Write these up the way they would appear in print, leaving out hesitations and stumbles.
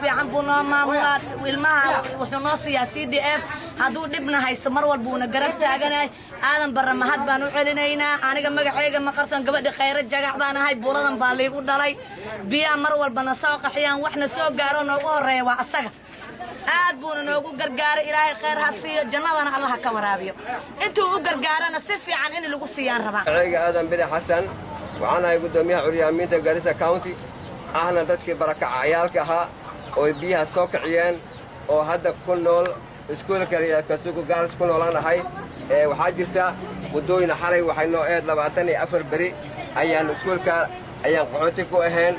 في عن بنا مامولات والمها وحنا سياسي CDF هادو دبنا هيستمر والبونا قرب تاجنا آدم برا ما هاد بانو علينا أنا جم مجحية ما قرصن قبل خير الججع بانا هاي بولادن بالي وداري بيا مر والبنساق أحيان وإحنا سوق جارون وقرة وعسقة أدبون نوجو جرجار إلهي خير هالسي جنادنا الله كورابيو أنتوا جرجارنا سفي عن إن لقوا سيان ربع عيق آدم بن حسن وأنا يقدميها عريامين تجارسة كاونتي أهنا تذكر بركة عيالك ها ويبيها سوق عيان وهذا كل سكول كسوق جالس كل ولا هاي وحاجرته ودوينا حالي وحينو إيد لبعتني أفر بري أيان سكول أيان قعدتك وهن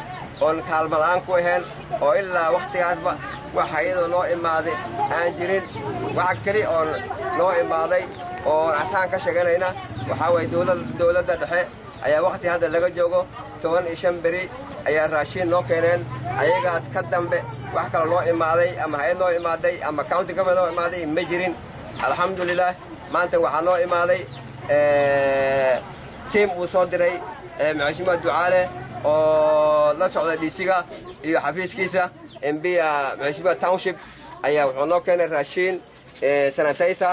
on kaalmalaan ku ahayn oo ilaa waqtigaasba waxa iyadoo noo imaaday aan jirin waxa kali oo noo imaaday oo asaan ka shaqaynayna waxa way dawladda dhexe ayaa waqti hadda laga joogo 15 bari ayaa raashin noo keeneen ayagaas ka dambe wax kale noo imaaday ama hay noo imaaday ama county government noo imaaday ma jirin alxamdulillah maanta waxa noo imaaday team uu soo diray Madaxweyne Ducaale oo la socda DCga iyo xafiiskiisa MB Madaxweyne Township ayaa wuxuu noo keenay raashin sanataysa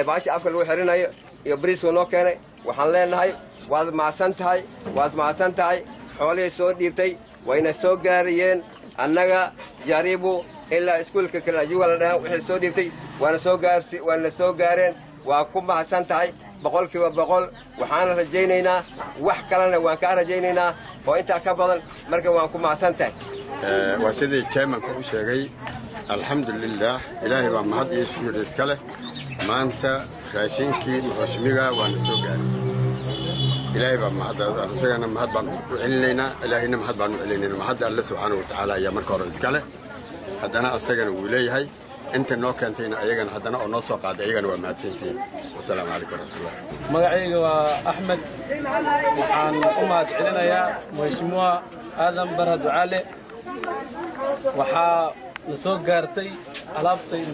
baashi afka lagu xirinayo iyo bariis uu noo keenay waxaan leenahay waad maasan tahay xoolihii soo dhiibtay wayna soo gaariyeen annaga jaribu ilaa iskuulka kala juwala dhahan wixii soo dhiibtay waana soo gaareen waa ku maasan tahay boqolkiiba boqol waxaan rajaynaynaa wax kalena waan ka rajaynaynaa oo inta ka badan marka waan ku maasantahay waa sidii chairmanku u sheegay alxamdulillah ilaahay baa mahad iyo shukr iska leh maanta raashinkii muxushmiga waan soo gaaray ilaahay baa mahad asagana mahad baan u celinaynaa ilaahayna mahad baan u celinaynaa mahad Allah subhanahu wa ta'ala ayaa marka hore iska leh haddana asagana wuu leeyahay أنت نوكا أنتينا أيجان حدنا أو نص قاعد أيجان ومعتسنتين والسلام عليكم ورحمة الله. مقعيق وأحمد عن أمة علينا يا مهشموها آدم برا دعالي وحا نسوق قارتي ألابتي